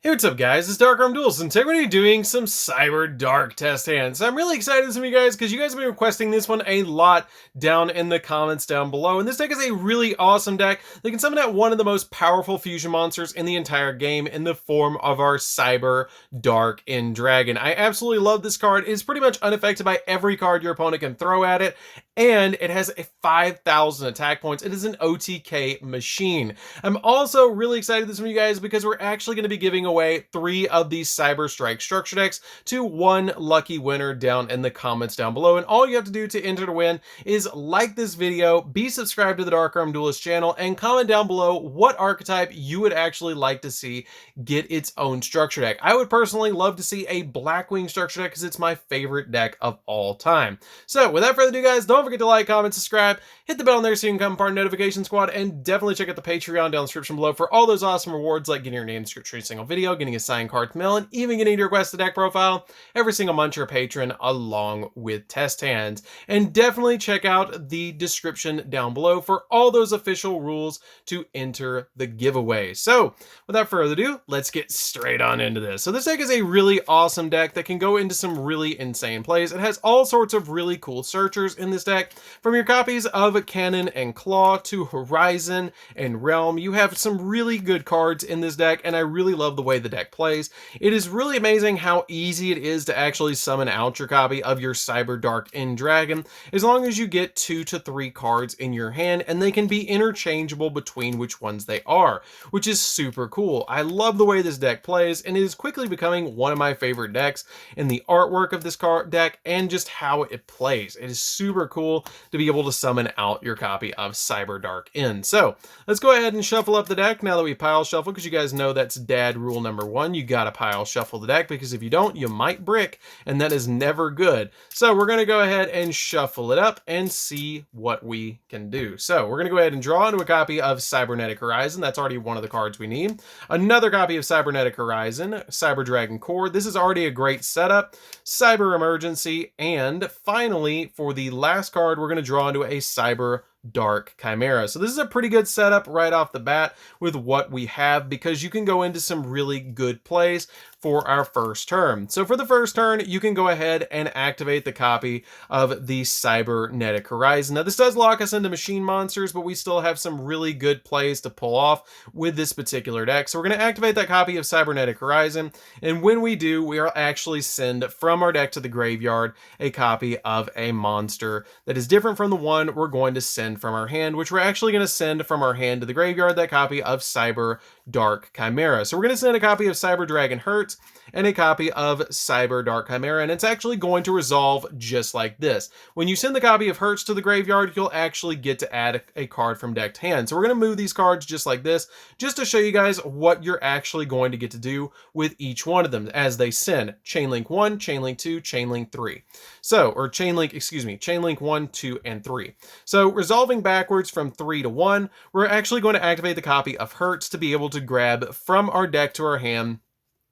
Hey, what's up guys, it's DarkArmedDuelist, and today we're going to be doing some Cyberdark test hands. I'm really excited to some of you guys because you guys have been requesting this one a lot down in the comments down below, and this deck is a really awesome deck that can summon out one of the most powerful fusion monsters in the entire game in the form of our Cyberdark in Dragon. I absolutely love this card. It is pretty much unaffected by every card your opponent can throw at it, and it has a 5,000 attack points. It is an OTK machine. I'm also really excited this from you guys because we're actually going to be giving away 3 of these Cyber Strike structure decks to one lucky winner down in the comments down below. And all you have to do to enter to win is like this video, be subscribed to the DarkArmedDuelist channel, and comment down below what archetype you would actually like to see get its own structure deck. I would personally love to see a Blackwing structure deck because it's my favorite deck of all time. So without further ado guys, don't forget to like, comment, subscribe, hit the bell on there so you can become part of the notification squad, and definitely check out the Patreon down in the description below for all those awesome rewards like getting your name description every single video, getting a signed card mail, and even getting to request the deck profile every single month you're a patron along with test hands. And definitely check out the description down below for all those official rules to enter the giveaway. So without further ado, let's get straight on into this. So this deck is a really awesome deck that can go into some really insane plays. It has all sorts of really cool searchers in this deck. From your copies of Cannon and Claw to Horizon and Realm, you have some really good cards in this deck, and I really love the way the deck plays. It is really amazing how easy it is to actually summon out your copy of your Cyberdark in Dragon, as long as you get 2 to 3 cards in your hand, and they can be interchangeable between which ones they are, which is super cool. I love the way this deck plays, and it is quickly becoming one of my favorite decks in the artwork of this card deck and just how it plays. It is super cool to be able to summon out your copy of Cyberdark in. So let's go ahead and shuffle up the deck now that we pile shuffle, because you guys know that's dad rule number 1. You gotta pile shuffle the deck, because if you don't, you might brick, and that is never good. So we're gonna go ahead and shuffle it up and see what we can do. So we're gonna go ahead and draw into a copy of Cybernetic Horizon. That's already one of the cards we need. Another copy of Cybernetic Horizon, Cyber Dragon Core. This is already a great setup. Cyber Emergency, and finally, for the last card, we're going to draw into a Cyberdark Chimera. So this is a pretty good setup right off the bat with what we have, because you can go into some really good plays for our first turn. So for the first turn, you can go ahead and activate the copy of the Cybernetic Horizon. Now this does lock us into machine monsters, but we still have some really good plays to pull off with this particular deck. So we're going to activate that copy of Cybernetic Horizon, and when we do, we are actually send from our deck to the graveyard a copy of a monster that is different from the one we're going to send from our hand, which we're actually going to send from our hand to the graveyard, that copy of Cyberdark Chimera. So we're going to send a copy of Cyber Dragon Hurt and a copy of Cyberdark Chimera, and it's actually going to resolve just like this. When you send the copy of Hurts to the graveyard, you'll actually get to add a card from deck to hand. So we're going to move these cards just like this, just to show you guys what you're actually going to get to do with each one of them as they send. Chainlink 1, Chainlink 2, Chainlink 3. So, or Chainlink 1, 2, and 3. So resolving backwards from 3 to 1, we're actually going to activate the copy of Hurts to be able to grab from our deck to our hand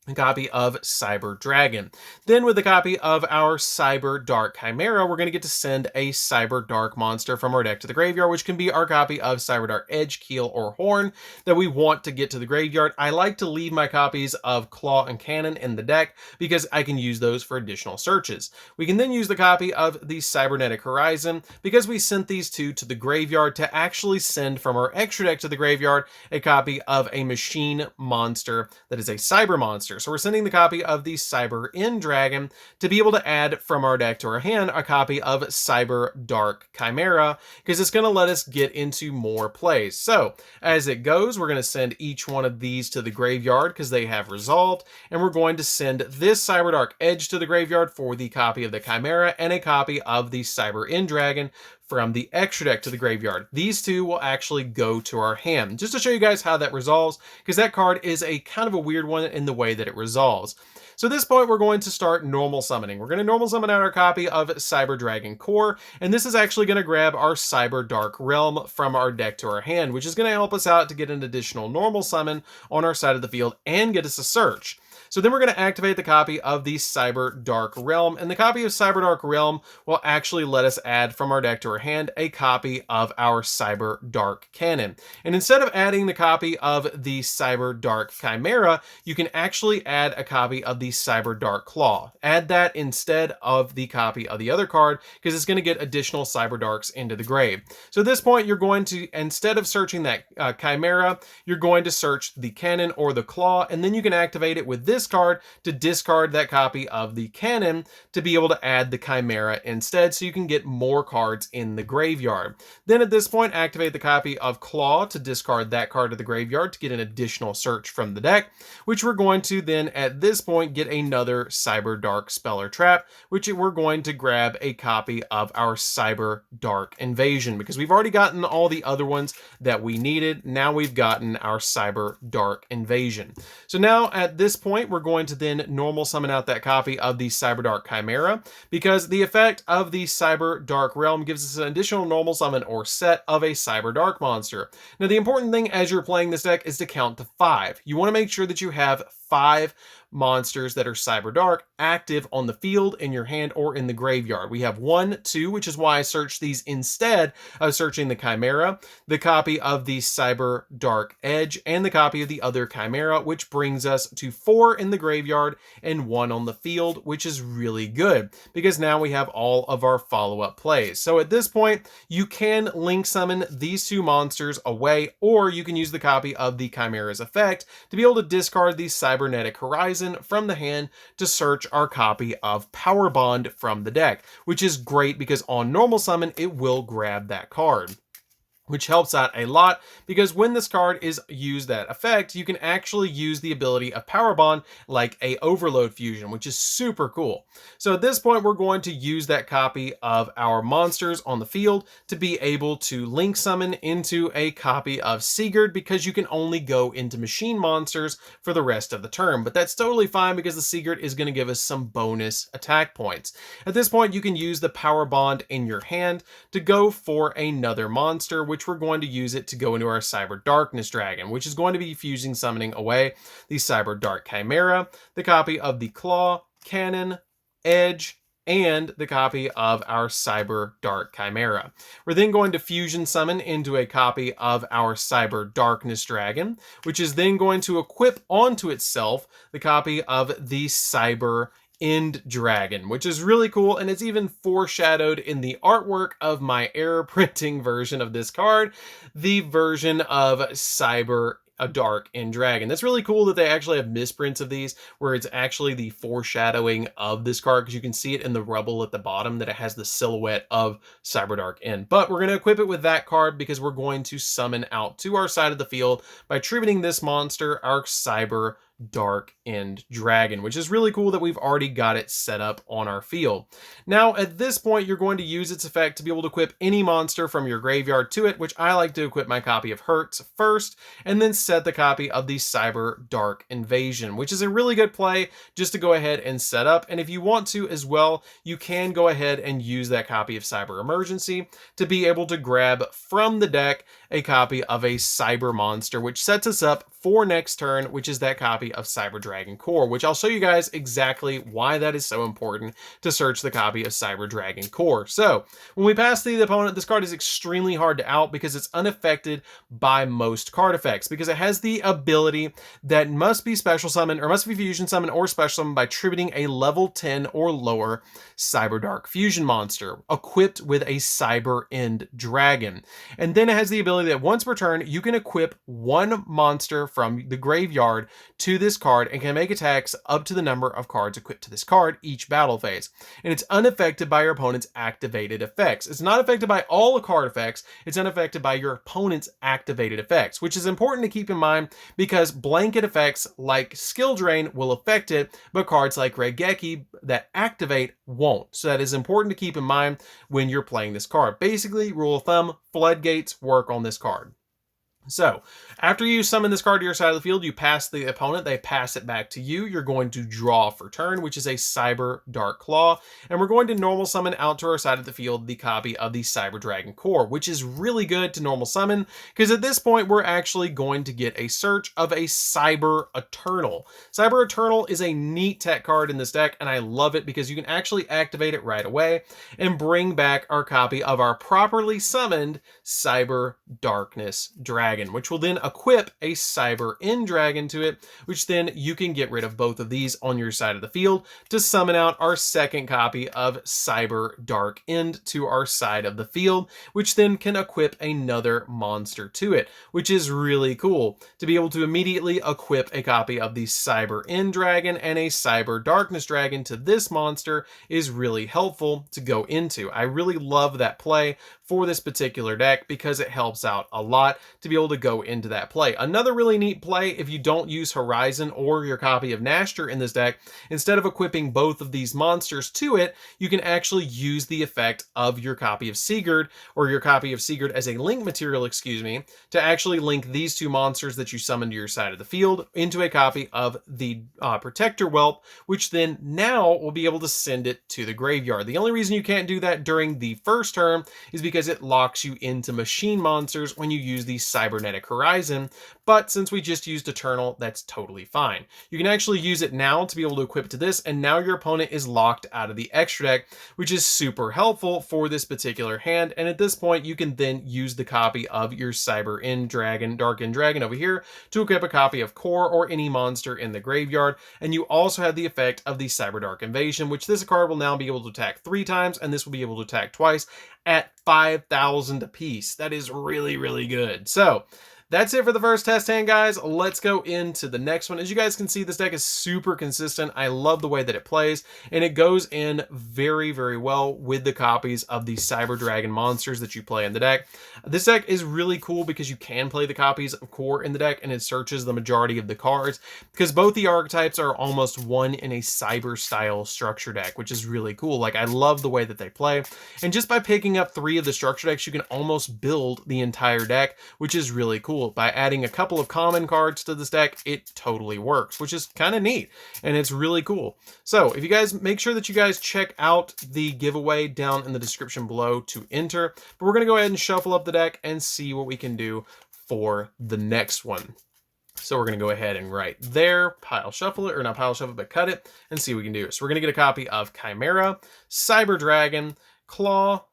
a copy of Cyber Dragon. Then with a copy of our Cyberdark Chimera, we're going to get to send a Cyberdark monster from our deck to the graveyard, which can be our copy of Cyberdark Edge, Keel, or Horn that we want to get to the graveyard. I like to leave my copies of Claw and Cannon in the deck because I can use those for additional searches. We can then use the copy of the Cybernetic Horizon because we sent these two to the graveyard to actually send from our extra deck to the graveyard a copy of a machine monster that is a cyber monster. So we're sending the copy of the Cyber in Dragon to be able to add from our deck to our hand a copy of Cyberdark Chimera, because it's going to let us get into more plays. So as it goes, we're going to send each one of these to the graveyard because they have resolved, and we're going to send this Cyberdark Edge to the graveyard for the copy of the Chimera and a copy of the Cyber in Dragon from the extra deck to the graveyard. These two will actually go to our hand, just to show you guys how that resolves, because that card is a kind of a weird one in the way that it resolves. So at this point, we're going to start normal summoning. We're going to normal summon out our copy of Cyber Dragon Core, and this is actually going to grab our Cyberdark Realm from our deck to our hand, which is going to help us out to get an additional normal summon on our side of the field and get us a search. So then we're going to activate the copy of the Cyberdark Realm, and the copy of Cyberdark Realm will actually let us add from our deck to our hand a copy of our Cyberdark Cannon. And instead of adding the copy of the Cyberdark Chimera, you can actually add a copy of the Cyberdark Claw. Add that instead of the copy of the other card, because it's going to get additional Cyberdarks into the grave. So at this point, you're going to, instead of searching that Chimera, you're going to search the Cannon or the Claw, and then you can activate it with this card to discard that copy of the Cannon to be able to add the Chimera instead, so you can get more cards in the graveyard. Then at this point, activate the copy of Claw to discard that card to the graveyard to get an additional search from the deck, which we're going to then at this point get another Cyberdark spell or trap, which we're going to grab a copy of our Cyberdark Invasion, because we've already gotten all the other ones that we needed. Now we've gotten our Cyberdark Invasion. So now at this point, we're going to then normal summon out that copy of the Cyberdark Chimera, because the effect of the Cyberdark Realm gives us an additional normal summon or set of a Cyberdark monster. Now the important thing as you're playing this deck is to count to 5. You want to make sure that you have 5 monsters that are Cyberdark active on the field, in your hand, or in the graveyard. We have 1, 2, which is why I searched these instead of searching the Chimera, the copy of the Cyberdark Edge, and the copy of the other Chimera, which brings us to 4 in the graveyard and 1 on the field, which is really good because now we have all of our follow-up plays. So at this point, you can link summon these 2 monsters away, or you can use the copy of the Chimera's effect to be able to discard the Cybernetic Horizon from the hand to search our copy of Power Bond from the deck, which is great because on normal summon, it will grab that card, which helps out a lot because when this card is used that effect, you can actually use the ability of Power Bond like a Overload Fusion, which is super cool. So at this point, we're going to use that copy of our monsters on the field to be able to link summon into a copy of Sigurd, because you can only go into machine monsters for the rest of the turn, but that's totally fine because the Sigurd is going to give us some bonus attack points. At this point, you can use the Power Bond in your hand to go for another monster, which we're going to use it to go into our Cyber Darkness Dragon, which is going to be fusing summoning away the Cyberdark Chimera, the copy of the Claw, Cannon, Edge, and the copy of our Cyberdark Chimera. We're then going to fusion summon into a copy of our Cyber Darkness Dragon, which is then going to equip onto itself the copy of the Cyber End Dragon, which is really cool, and it's even foreshadowed in the artwork of my error printing version of this card, the version of Cyberdark End Dragon. That's really cool that they actually have misprints of these where it's actually the foreshadowing of this card, because you can see it in the rubble at the bottom that it has the silhouette of Cyberdark End. But we're going to equip it with that card because we're going to summon out to our side of the field by tributing this monster, our Cyberdark End Dragon, which is really cool that we've already got it set up on our field. Now at this point, you're going to use its effect to be able to equip any monster from your graveyard to it, which I like to equip my copy of Hertz first, and then set the copy of the Cyberdark Invasion, which is a really good play just to go ahead and set up. And if you want to as well, you can go ahead and use that copy of Cyber Emergency to be able to grab from the deck a copy of a Cyber Monster, which sets us up for next turn, which is that copy of Cyber Dragon Core, which I'll show you guys exactly why that is so important to search the copy of Cyber Dragon Core. So when we pass the opponent, this card is extremely hard to out because it's unaffected by most card effects, because it has the ability that must be special summon or must be fusion summon or special summon by tributing a level 10 or lower Cyberdark fusion monster equipped with a Cyber End Dragon. And then it has the ability that once per turn, you can equip 1 monster from the graveyard to this card and can make attacks up to the number of cards equipped to this card each battle phase. And it's unaffected by your opponent's activated effects. It's not affected by all the card effects. It's unaffected by your opponent's activated effects, which is important to keep in mind because blanket effects like Skill Drain will affect it, but cards like Regeki that activate won't. So that is important to keep in mind when you're playing this card. Basically, rule of thumb, floodgates work on this card. So, after you summon this card to your side of the field, you pass the opponent, they pass it back to you. You're going to draw for turn, which is a Cyberdark Claw, and we're going to normal summon out to our side of the field the copy of the Cyber Dragon Core, which is really good to normal summon, because at this point, we're actually going to get a search of a Cyber Eternal. Cyber Eternal is a neat tech card in this deck, and I love it because you can actually activate it right away and bring back our copy of our properly summoned Cyber Darkness Dragon, which will then equip a Cyber End Dragon to it, which then you can get rid of both of these on your side of the field to summon out our second copy of Cyber Dark End to our side of the field, which then can equip another monster to it, which is really cool. To be able to immediately equip a copy of the Cyber End Dragon and a Cyber Darkness Dragon to this monster is really helpful to go into. I really love that play for this particular deck because it helps out a lot to be able to go into that play. Another really neat play, if you don't use Horizon or your copy of Nashter in this deck, instead of equipping both of these monsters to it, you can actually use the effect of your copy of Sigurd, or your copy of Sigurd as a link material, excuse me, to actually link these two monsters that you summon to your side of the field into a copy of the Protector Whelp, which then now will be able to send it to the graveyard. The only reason you can't do that during the first turn is because it locks you into machine monsters when you use the Cybernetic Horizon, but since we just used Eternal, that's totally fine. You can actually use it now to be able to equip to this, and now your opponent is locked out of the extra deck, which is super helpful for this particular hand, and at this point, you can then use the copy of your Cyber End Dragon, Dark End Dragon over here, to equip a copy of Core or any monster in the graveyard, and you also have the effect of the Cyberdark Invasion, which this card will now be able to attack 3 times, and this will be able to attack twice at 5,000 apiece. That is really, really good. So that's it for the first test hand, guys. Let's go into the next one. As you guys can see, this deck is super consistent. I love the way that it plays, and it goes in very, very well with the copies of the Cyber Dragon monsters that you play in the deck. This deck is really cool because you can play the copies of Core in the deck, and it searches the majority of the cards, because both the archetypes are almost one in a Cyber style structure deck, which is really cool. Like, I love the way that they play, and just by picking up 3 of the structure decks, you can almost build the entire deck, which is really cool. By adding a couple of common cards to this deck, it totally works, which is kind of neat, and it's really cool. So if you guys, make sure that you guys check out the giveaway down in the description below to enter, but we're going to go ahead and shuffle up the deck and see what we can do for the next one. So we're going to go ahead and right there, pile shuffle it, or not pile shuffle it, but cut it, and see what we can do. So we're going to get a copy of Chimera, Cyber Dragon, Claw,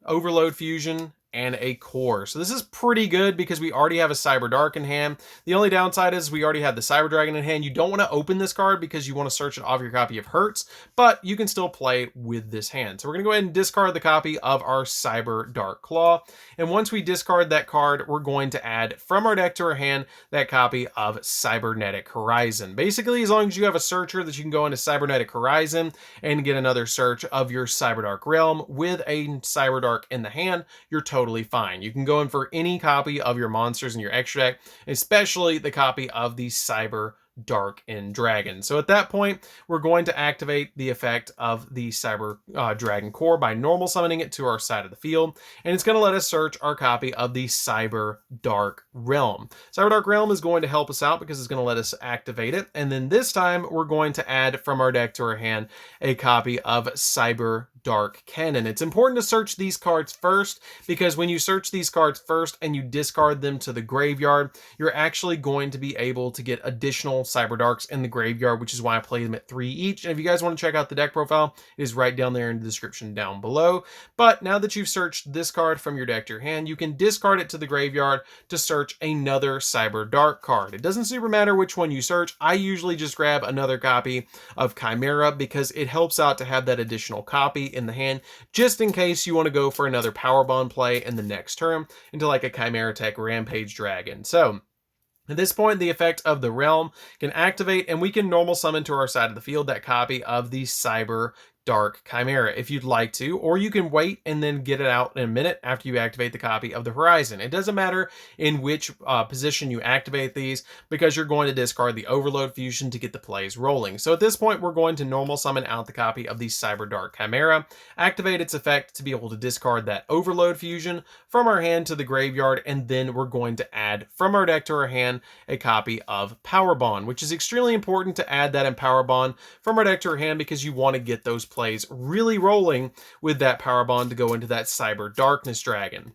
Overload Fusion, and a Core. So this is pretty good because we already have a Cyber Dark in hand. The only downside is we already have the Cyber Dragon in hand. You don't want to open this card because you want to search it off your copy of Hertz, but you can still play with this hand. So we're going to go ahead and discard the copy of our Cyber Dark Claw. And once we discard that card, we're going to add from our deck to our hand that copy of Cybernetic Horizon. Basically, as long as you have a searcher that you can go into Cybernetic Horizon and get another search of your Cyberdark Realm with a Cyberdark in the hand, you're totally fine. You can go in for any copy of your monsters in your extra deck, especially the copy of the Cyber Dark End Dragon. So at that point, we're going to activate the effect of the Cyber Dragon Core by normal summoning it to our side of the field, and it's going to let us search our copy of the Cyber Dark Realm. Cyber Dark Realm is going to help us out because it's going to let us activate it, and then this time we're going to add from our deck to our hand a copy of Cyber Dark Cannon. It's important to search these cards first, because when you search these cards first and you discard them to the graveyard, you're actually going to be able to get additional Cyber Darks in the graveyard, which is why I play them at 3 each. And if you guys want to check out the deck profile, it is right down there in the description down below. But now that you've searched this card from your deck to your hand, you can discard it to the graveyard to search another Cyber Dark card. It doesn't super matter which one you search. I usually just grab another copy of Chimera because it helps out to have that additional copy in the hand, just in case you want to go for another Power Bond play in the next turn into like a Chimera Tech Rampage Dragon. So at this point, the effect of the realm can activate, and we can normal summon to our side of the field that copy of the Cyber Dark Chimera if you'd like to, or you can wait and then get it out in a minute after you activate the copy of the Horizon. It doesn't matter in which position you activate these, because you're going to discard the Overload Fusion to get the plays rolling. So at this point, we're going to normal summon out the copy of the Cyberdark Chimera, activate its effect to be able to discard that Overload Fusion from our hand to the graveyard, and then we're going to add from our deck to our hand a copy of Power Bond, which is extremely important to add that in Power Bond from our deck to our hand, because you want to get those plays really rolling with that Power Bond to go into that Cyber Darkness Dragon.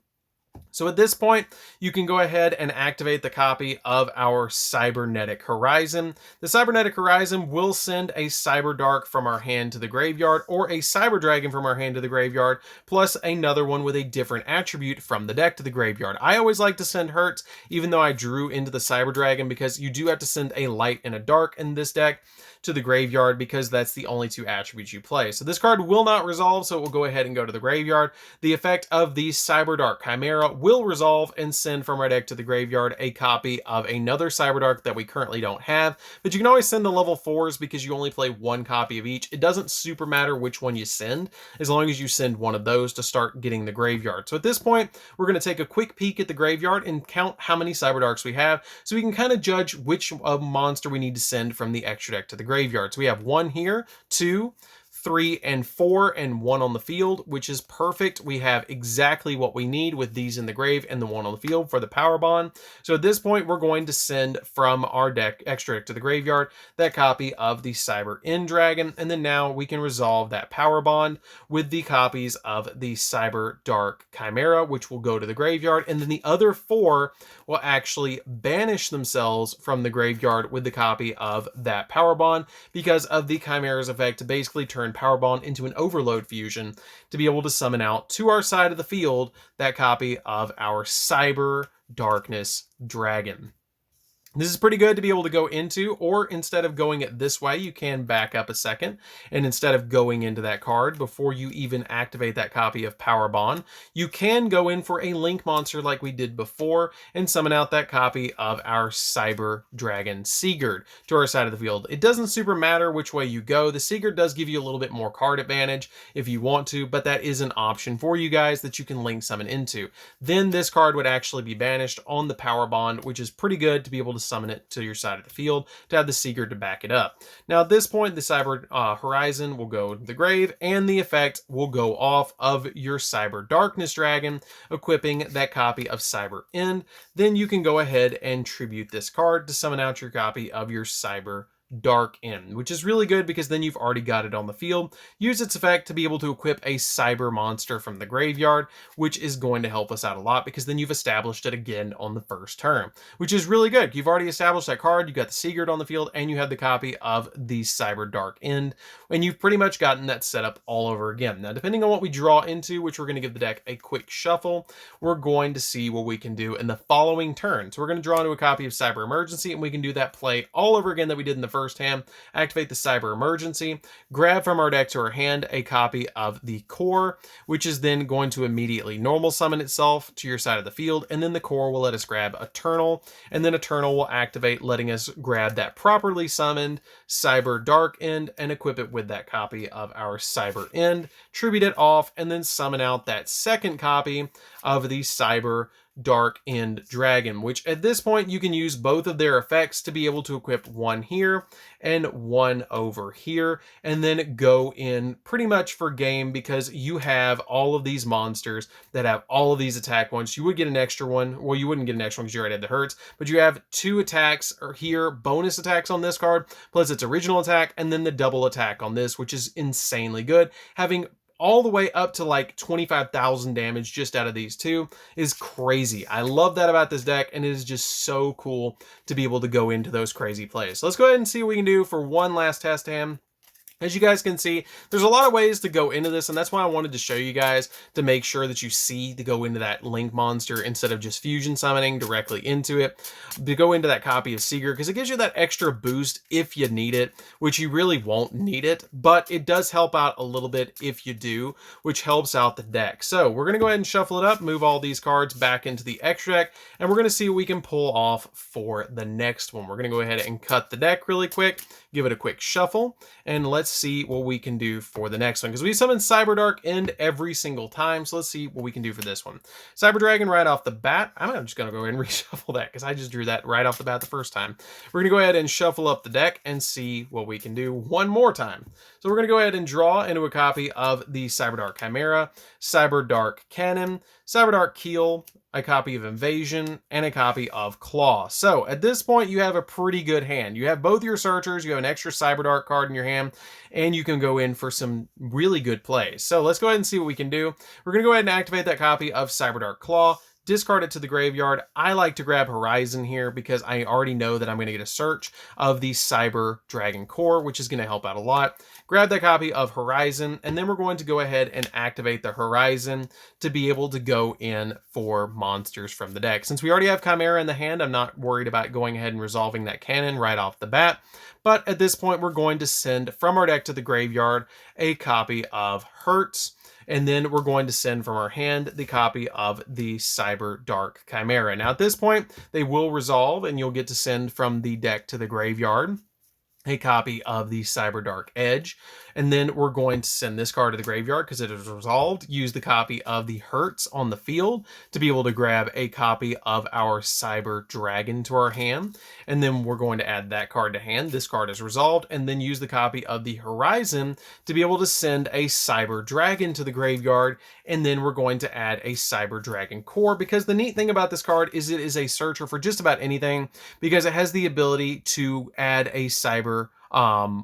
So at this point, you can go ahead and activate the copy of our Cybernetic Horizon. The Cybernetic Horizon will send a Cyberdark from our hand to the graveyard, or a Cyber Dragon from our hand to the graveyard, plus another one with a different attribute from the deck to the graveyard. I always like to send Hertz, even though I drew into the Cyber Dragon, because you do have to send a light and a dark in this deck to the graveyard, because that's the only two attributes you play. So this card will not resolve, so it will go ahead and go to the graveyard. The effect of the Cyberdark Chimera will resolve and send from our deck to the graveyard a copy of another Cyberdark that we currently don't have, but you can always send the level 4s because you only play one copy of each. It doesn't super matter which one you send, as long as you send one of those to start getting the graveyard. So at this point, we're going to take a quick peek at the graveyard and count how many Cyberdarks we have, so we can kind of judge which monster we need to send from the extra deck to the graveyard. So we have 1 here, 2, 3, and 4, and 1 on the field, which is perfect. We have exactly what we need with these in the grave and the 1 on the field for the Power Bond. So at this point, we're going to send from our deck, extra deck to the graveyard, that copy of the Cyber End Dragon, and then now we can resolve that Power Bond with the copies of the Cyber Dark Chimera, which will go to the graveyard, and then the other 4 will actually banish themselves from the graveyard with the copy of that Power Bond, because of the Chimera's effect to basically turn Power Bond into an Overload Fusion to be able to summon out to our side of the field that copy of our Cyber Darkness Dragon. This is pretty good to be able to go into, or instead of going it this way, you can back up a second, and instead of going into that card before you even activate that copy of Power Bond, you can go in for a Link monster like we did before and summon out that copy of our Cyber Dragon Sigurd to our side of the field. It doesn't super matter which way you go. The Sigurd does give you a little bit more card advantage if you want to, but that is an option for you guys that you can Link summon into. Then this card would actually be banished on the Power Bond, which is pretty good to be able to summon it to your side of the field to have the Sigurd to back it up. Now at this point, the Cyber Horizon will go to the grave, and the effect will go off of your Cyber Darkness Dragon, equipping that copy of Cyber End. Then you can go ahead and tribute this card to summon out your copy of your Cyber Dark End, which is really good because then you've already got it on the field. Use its effect to be able to equip a cyber monster from the graveyard, which is going to help us out a lot because then you've established it again on the first turn, which is really good. You've already established that card, you got the Sigurd on the field, and you have the copy of the Cyber Dark End, and you've pretty much gotten that setup all over again. Now, depending on what we draw into, which we're going to give the deck a quick shuffle, we're going to see what we can do in the following turn. So we're going to draw into a copy of Cyber Emergency, and we can do that play all over again that we did in the first hand. Activate the Cyber Emergency, grab from our deck to our hand a copy of the Core, which is then going to immediately normal summon itself to your side of the field, and then the Core will let us grab Eternal, and then Eternal will activate, letting us grab that properly summoned Cyber Dark End and equip it with that copy of our Cyber End, tribute it off, and then summon out that second copy of the Cyber Dark End Dragon, which at this point you can use both of their effects to be able to equip one here and one over here, and then go in pretty much for game because you have all of these monsters that have all of these attack points. You would get an extra one. Well, you wouldn't get an extra one because you already had the Hertz, but you have 2 attacks here, bonus attacks on this card, plus its original attack, and then the double attack on this, which is insanely good. Having all the way up to like 25,000 damage just out of these 2 is crazy. I love that about this deck, and it is just so cool to be able to go into those crazy plays. So let's go ahead and see what we can do for one last test hand. As you guys can see, there's a lot of ways to go into this, and that's why I wanted to show you guys to make sure that you see to go into that Link monster instead of just fusion summoning directly into it, to go into that copy of Sigurd, because it gives you that extra boost if you need it, which you really won't need it, but it does help out a little bit if you do, which helps out the deck. So we're going to go ahead and shuffle it up, move all these cards back into the extra deck, and we're going to see what we can pull off for the next one. We're going to go ahead and cut the deck really quick, give it a quick shuffle, and let's see what we can do for the next one, because we summon Cyberdark End every single time. So let's see what we can do for this one. Cyber Dragon right off the bat. I'm just going to go ahead and reshuffle that because I just drew that right off the bat the first time. We're going to go ahead and shuffle up the deck and see what we can do one more time. So we're going to go ahead and draw into a copy of the Cyberdark Chimera, Cyberdark Cannon, Cyberdark Keel, a copy of Invasion, and a copy of Claw. So at this point, you have a pretty good hand. You have both your searchers, you have an extra Cyberdark card in your hand, and you can go in for some really good plays. So let's go ahead and see what we can do. We're going to go ahead and activate that copy of Cyberdark Claw, discard it to the graveyard. I like to grab Horizon here because I already know that I'm going to get a search of the Cyber Dragon Core, which is going to help out a lot. Grab that copy of Horizon, and then we're going to go ahead and activate the Horizon to be able to go in for monsters from the deck. Since we already have Chimera in the hand, I'm not worried about going ahead and resolving that cannon right off the bat. But at this point, we're going to send from our deck to the graveyard a copy of Hertz. And then we're going to send from our hand the copy of the Cyberdark Chimera. Now at this point, they will resolve and you'll get to send from the deck to the graveyard a copy of the Cyberdark Edge. And then we're going to send this card to the graveyard because it is resolved. Use the copy of the Hertz on the field to be able to grab a copy of our Cyber Dragon to our hand. And then we're going to add that card to hand. This card is resolved. And then use the copy of the Horizon to be able to send a Cyber Dragon to the graveyard. And then we're going to add a Cyber Dragon Core, because the neat thing about this card is it is a searcher for just about anything, because it has the ability to add a Cyber.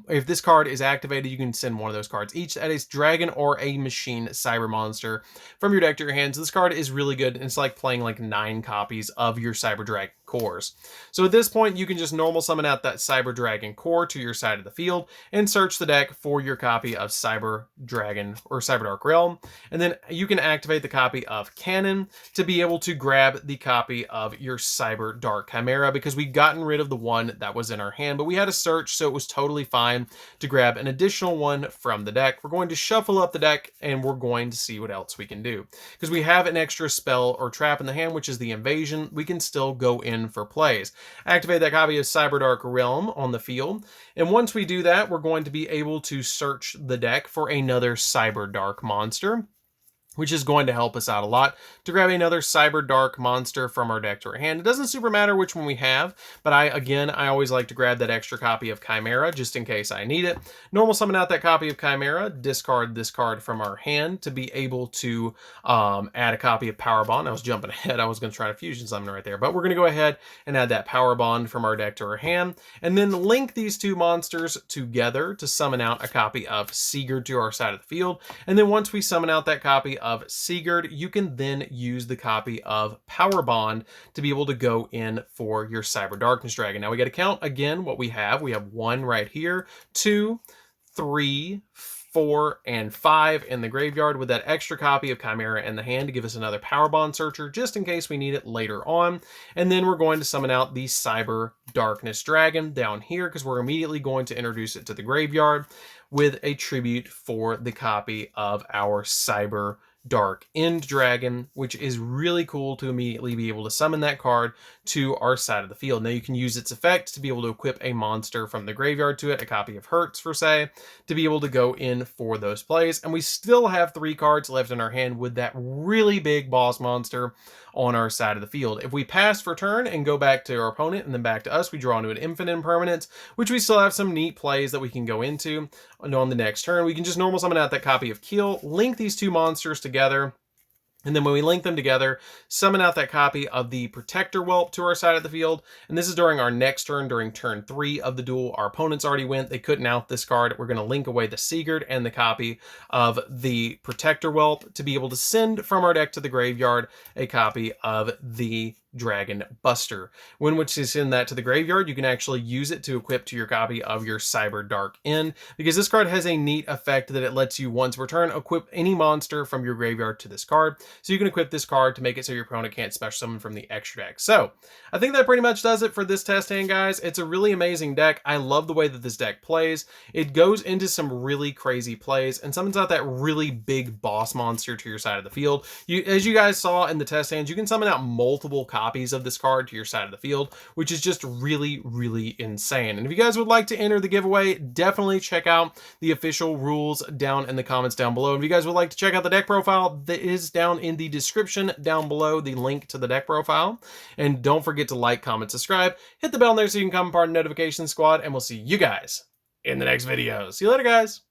If this card is activated, you can send one of those cards each at a dragon or a machine cyber monster from your deck to your hands. This card is really good. It's like playing like 9 copies of your Cyber Dragon cores. So at this point, you can just normal summon out that Cyber Dragon core to your side of the field and search the deck for your copy of Cyber Dragon or Cyberdark Realm. And then you can activate the copy of Cannon to be able to grab the copy of your Cyberdark Chimera, because we've gotten rid of the one that was in our hand, but we had a search, so it was totally fine to grab an additional one from the deck. We're going to shuffle up the deck and we're going to see what else we can do. Because we have an extra spell or trap in the hand, which is the Invasion, we can still go in for plays. Activate that copy of Cyberdark Realm on the field. And once we do that, we're going to be able to search the deck for another Cyberdark monster, which is going to help us out a lot to grab another Cyberdark monster from our deck to our hand. It doesn't super matter which one we have, but I always like to grab that extra copy of Chimera just in case I need it. Normal summon out that copy of Chimera, discard this card from our hand to be able to add a copy of Power Bond. I was jumping ahead. I was going to try to fusion summon right there, but we're going to go ahead and add that Power Bond from our deck to our hand, and then link these two monsters together to summon out a copy of Sigurd to our side of the field. And then once we summon out that copy of Sigurd, you can then use the copy of Power Bond to be able to go in for your Cyber Darkness Dragon. Now we got to count again what we have. We have 1 right here, 2, 3, 4, and 5 in the graveyard, with that extra copy of Chimera in the hand to give us another Power Bond searcher just in case we need it later on. And then we're going to summon out the Cyber Darkness Dragon down here because we're immediately going to introduce it to the graveyard with a tribute for the copy of our Cyber Dark End Dragon, which is really cool to immediately be able to summon that card to our side of the field. Now you can use its effect to be able to equip a monster from the graveyard to it, a copy of Hertz for say, to be able to go in for those plays. And we still have 3 cards left in our hand with that really big boss monster on our side of the field. If we pass for turn and go back to our opponent and then back to us, we draw into an infinite impermanence, which we still have some neat plays that we can go into. And on the next turn, we can just normal summon out that copy of Keel, link these 2 monsters together, and then when we link them together, summon out that copy of the Protector Whelp to our side of the field. And this is during our next turn, during turn 3 of the duel. Our opponents already went. They couldn't out this card. We're going to link away the Sigurd and the copy of the Protector Whelp to be able to send from our deck to the graveyard a copy of the Dragon Buster. When you send that to the graveyard, you can actually use it to equip to your copy of your Cyber Dark End, because this card has a neat effect that it lets you once per turn equip any monster from your graveyard to this card. So you can equip this card to make it so your opponent can't special summon from the extra deck. So I think that pretty much does it for this test hand, guys. It's a really amazing deck. I love the way that this deck plays. It goes into some really crazy plays and summons out that really big boss monster to your side of the field. As you guys saw in the test hands, you can summon out multiple copies copies of this card to your side of the field, which is just really, really insane. And if you guys would like to enter the giveaway, definitely check out the official rules down in the comments down below. And if you guys would like to check out the deck profile, that is down in the description down below, the link to the deck profile. And don't forget to like, comment, subscribe, hit the bell there so you can become part of the notification squad, and we'll see you guys in the next video. See you later, guys.